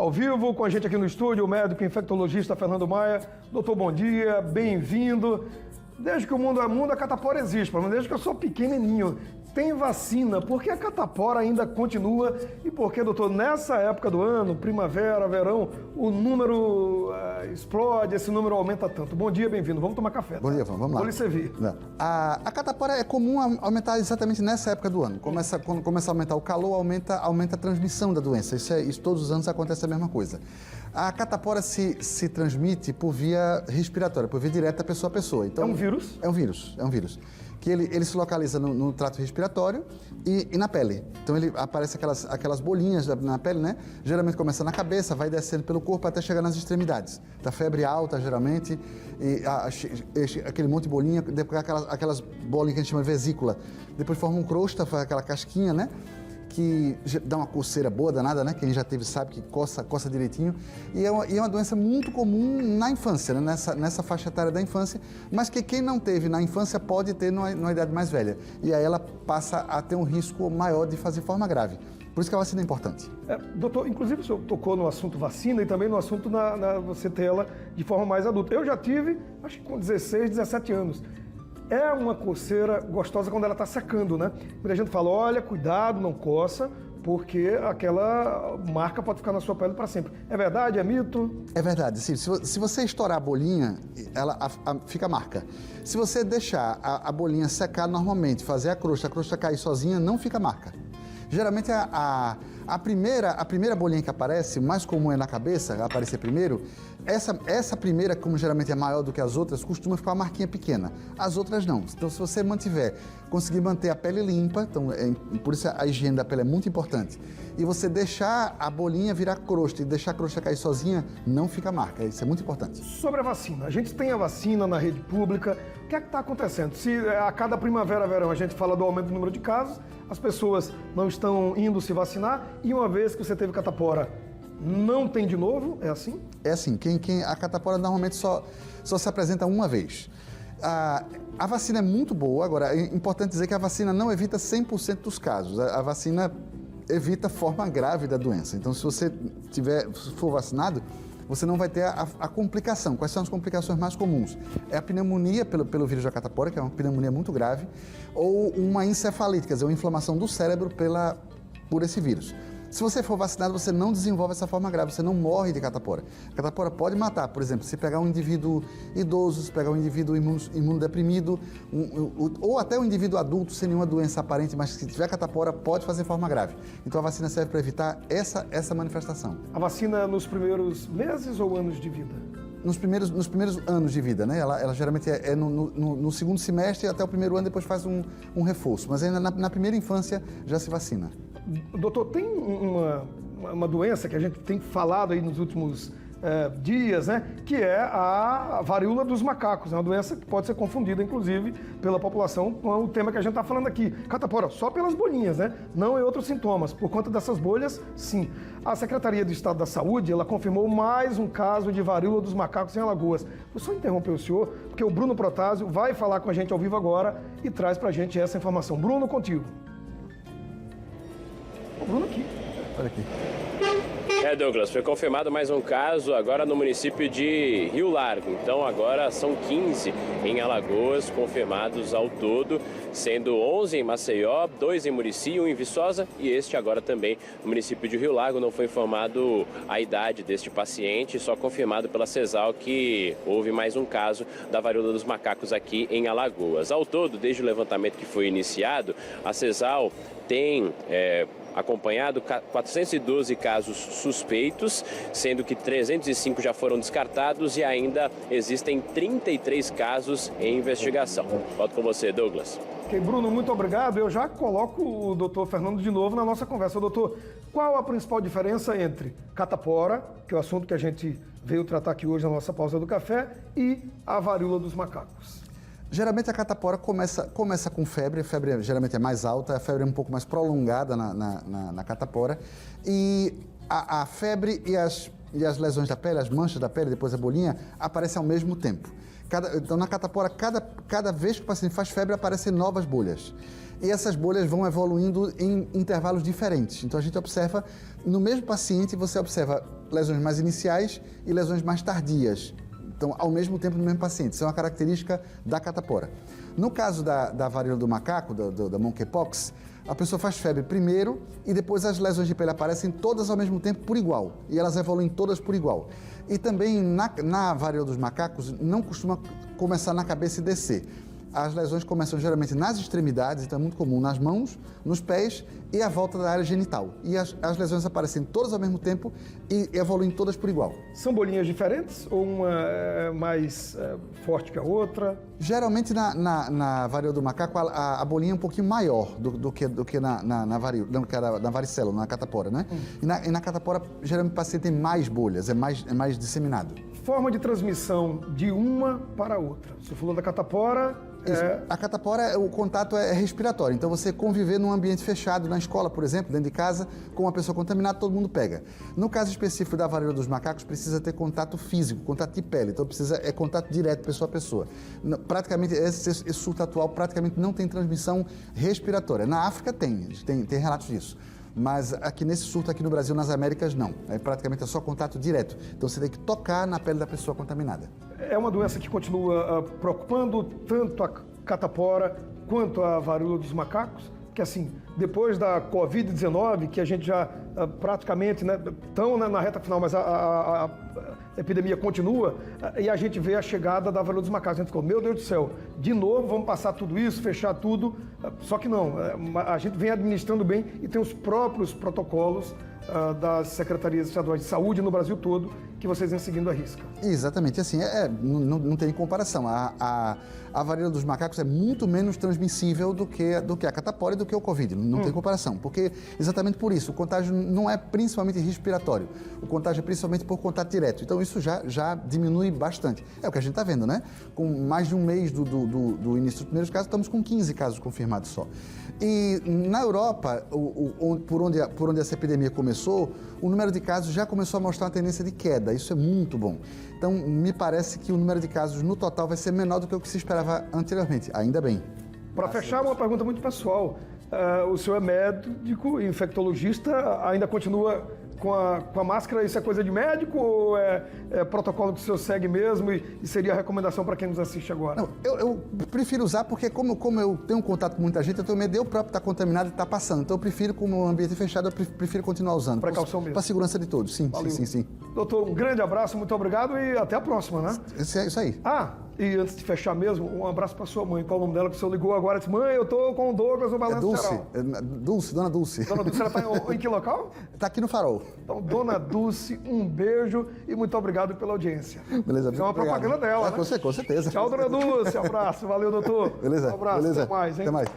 Ao vivo, com a gente aqui no estúdio, o médico infectologista Fernando Maia. Doutor, bom dia, bem-vindo. Desde que o mundo é mundo, a catapora existe, desde que eu sou pequenininho. Tem vacina, por que a catapora ainda continua? E por que, doutor, nessa época do ano, primavera, verão, o número explode, esse número aumenta tanto? Bom dia, bem-vindo. Vamos tomar café. Tá? Bom dia, vamos lá. Vou lhe servir. A catapora é comum aumentar exatamente nessa época do ano. Quando começa a aumentar o calor, aumenta a transmissão da doença. Isso todos os anos acontece a mesma coisa. A catapora se transmite por via respiratória, por via direta pessoa a pessoa. Então, é um vírus? É um vírus. Que ele se localiza no trato respiratório e na pele. Então ele aparece aquelas bolinhas na pele, né? Geralmente começa na cabeça, vai descendo pelo corpo até chegar nas extremidades. Da febre alta, geralmente, e aquele monte de bolinha, depois aquelas bolinhas que a gente chama de vesícula. Depois forma um crosta, faz aquela casquinha, né? Que dá uma coceira boa, danada, né? Quem já teve sabe que coça direitinho. E é uma doença muito comum na infância, né? Nessa faixa etária da infância, mas que quem não teve na infância pode ter numa idade mais velha. E aí ela passa a ter um risco maior de fazer forma grave. Por isso que a vacina é importante. Doutor, inclusive o senhor tocou no assunto vacina e também no assunto você ter ela de forma mais adulta. Eu já tive, acho que com 16, 17 anos. É uma coceira gostosa quando ela está secando, né? Muita gente fala, olha, cuidado, não coça, porque aquela marca pode ficar na sua pele para sempre. É verdade? É mito? É verdade. Sim. Se você estourar a bolinha, ela fica marca. Se você deixar a bolinha secar normalmente, fazer a crosta cair sozinha, não fica marca. Geralmente a primeira bolinha que aparece, mais comum é na cabeça, aparecer primeiro, essa primeira, como geralmente é maior do que as outras, costuma ficar uma marquinha pequena. As outras não. Então, se você conseguir manter a pele limpa, então, por isso a higiene da pele é muito importante, e você deixar a bolinha virar crosta e deixar a crosta cair sozinha, não fica marca. Isso é muito importante. Sobre a vacina, a gente tem a vacina na rede pública. O que é que está acontecendo? Se a cada primavera, verão, a gente fala do aumento do número de casos, as pessoas não estão indo se vacinar, e uma vez que você teve catapora, não tem de novo? É assim? É assim. A catapora normalmente só se apresenta uma vez. A vacina é muito boa. Agora, é importante dizer que a vacina não evita 100% dos casos. A vacina evita a forma grave da doença. Então, se você for vacinado, você não vai ter a complicação. Quais são as complicações mais comuns? É a pneumonia pelo vírus da catapora, que é uma pneumonia muito grave, ou uma encefalite, quer dizer, uma inflamação do cérebro por esse vírus. Se você for vacinado, você não desenvolve essa forma grave, você não morre de catapora. A catapora pode matar, por exemplo, se pegar um indivíduo idoso, se pegar um indivíduo imunodeprimido, ou até um indivíduo adulto sem nenhuma doença aparente, mas se tiver catapora, pode fazer forma grave. Então a vacina serve para evitar essa manifestação. A vacina nos primeiros meses ou anos de vida? Nos primeiros anos de vida, né? Ela geralmente é no segundo semestre até o primeiro ano, depois faz um reforço. Mas ainda na primeira infância já se vacina. Doutor, tem uma doença que a gente tem falado aí nos últimos dias, né? Que é a varíola dos macacos. É uma doença que pode ser confundida, inclusive, pela população com o tema que a gente está falando aqui. Catapora, só pelas bolinhas, né? Não em outros sintomas. Por conta dessas bolhas, sim. A Secretaria do Estado da Saúde, ela confirmou mais um caso de varíola dos macacos em Alagoas. Vou só interromper o senhor, porque o Bruno Protásio vai falar com a gente ao vivo agora e traz pra gente essa informação. Bruno, contigo. O Bruno aqui. Olha aqui. Douglas, foi confirmado mais um caso agora no município de Rio Largo. Então agora são 15 em Alagoas confirmados ao todo, sendo 11 em Maceió, 2 em Murici, 1 em Viçosa e este agora também no município de Rio Largo. Não foi informado a idade deste paciente, só confirmado pela CESAL que houve mais um caso da varíola dos macacos aqui em Alagoas. Ao todo, desde o levantamento que foi iniciado, a CESAL tem acompanhado 412 casos suspeitos, sendo que 305 já foram descartados e ainda existem 33 casos em investigação. Volto com você, Douglas. Ok, Bruno, muito obrigado. Eu já coloco o doutor Fernando de novo na nossa conversa. Doutor, qual a principal diferença entre catapora, que é o assunto que a gente veio tratar aqui hoje na nossa pausa do café, e a varíola dos macacos? Geralmente a catapora começa com febre, a febre geralmente é mais alta, a febre é um pouco mais prolongada na catapora, e a febre e as lesões da pele, as manchas da pele, depois a bolinha, aparecem ao mesmo tempo. Então, na catapora, cada vez que o paciente faz febre, aparecem novas bolhas. E essas bolhas vão evoluindo em intervalos diferentes. Então, a gente observa, no mesmo paciente, você observa lesões mais iniciais e lesões mais tardias. Então, ao mesmo tempo no mesmo paciente. Isso é uma característica da catapora. No caso da varíola do macaco, da monkeypox, a pessoa faz febre primeiro e depois as lesões de pele aparecem todas ao mesmo tempo por igual. E elas evoluem todas por igual. E também na varíola dos macacos não costuma começar na cabeça e descer. As lesões começam geralmente nas extremidades, então é muito comum nas mãos, nos pés e à volta da área genital. E as lesões aparecem todas ao mesmo tempo e evoluem todas por igual. São bolinhas diferentes ou uma é mais forte que a outra? Geralmente na varíola do macaco a bolinha é um pouquinho maior do que na varicela, na catapora, né? E na catapora geralmente o paciente tem mais bolhas, é mais disseminado. Forma de transmissão de uma para a outra. Você falou da catapora. A catapora, o contato é respiratório. Então, você conviver num ambiente fechado, na escola, por exemplo, dentro de casa, com uma pessoa contaminada, todo mundo pega. No caso específico da varíola dos macacos, precisa ter contato físico, contato de pele. Então, é contato direto, pessoa a pessoa. Praticamente, esse surto atual praticamente não tem transmissão respiratória. Na África tem relatos disso. Mas aqui nesse surto, aqui no Brasil, nas Américas, não. Praticamente é só contato direto. Então, você tem que tocar na pele da pessoa contaminada. É uma doença que continua preocupando tanto a catapora quanto a varíola dos macacos? Que assim, depois da Covid-19, que a gente já praticamente, estão na reta final, mas a epidemia continua, e a gente vê a chegada da varíola dos macacos. A gente ficou, meu Deus do céu, de novo vamos passar tudo isso, fechar tudo. Só que não, a gente vem administrando bem e tem os próprios protocolos das secretarias estaduais de saúde no Brasil todo, que vocês vêm seguindo à risca. Exatamente, assim, não tem comparação. A varíola dos macacos é muito menos transmissível do que a catapora e do que o Covid, não tem comparação, porque exatamente por isso, o contágio não é principalmente respiratório, o contágio é principalmente por contato direto, então isso já diminui bastante. É o que a gente está vendo, né? Com mais de um mês do início dos primeiros casos, estamos com 15 casos confirmados só. E na Europa, por onde essa epidemia começou, o número de casos já começou a mostrar uma tendência de queda. Isso é muito bom. Então, me parece que o número de casos no total vai ser menor do que o que se esperava anteriormente. Ainda bem. Para fechar, uma pergunta muito pessoal. O senhor é médico, infectologista, ainda continua com a máscara? Isso é coisa de médico ou é protocolo que o senhor segue mesmo e seria a recomendação para quem nos assiste agora? Não, eu prefiro usar porque como eu tenho contato com muita gente, eu tenho medo de eu próprio estar contaminado e estar passando. Então eu prefiro, como o ambiente é fechado, eu prefiro continuar usando. Precaução mesmo. Para a segurança de todos, sim, Valeu. sim. Doutor, um grande abraço, muito obrigado e até a próxima, né? Isso aí. E antes de fechar mesmo, um abraço para sua mãe. Qual o nome dela que o senhor ligou agora? Disse, mãe, eu tô com o Douglas no Balanço Geral. Dulce, Dona Dulce. Dona Dulce, ela está em que local? Está aqui no Farol. Então, Dona Dulce, um beijo e muito obrigado pela audiência. Beleza, é uma propaganda dela, né? Com certeza. Tchau, Dona Dulce. Abraço. Valeu, doutor. Beleza. Um abraço. Beleza. Até mais, hein? Até mais.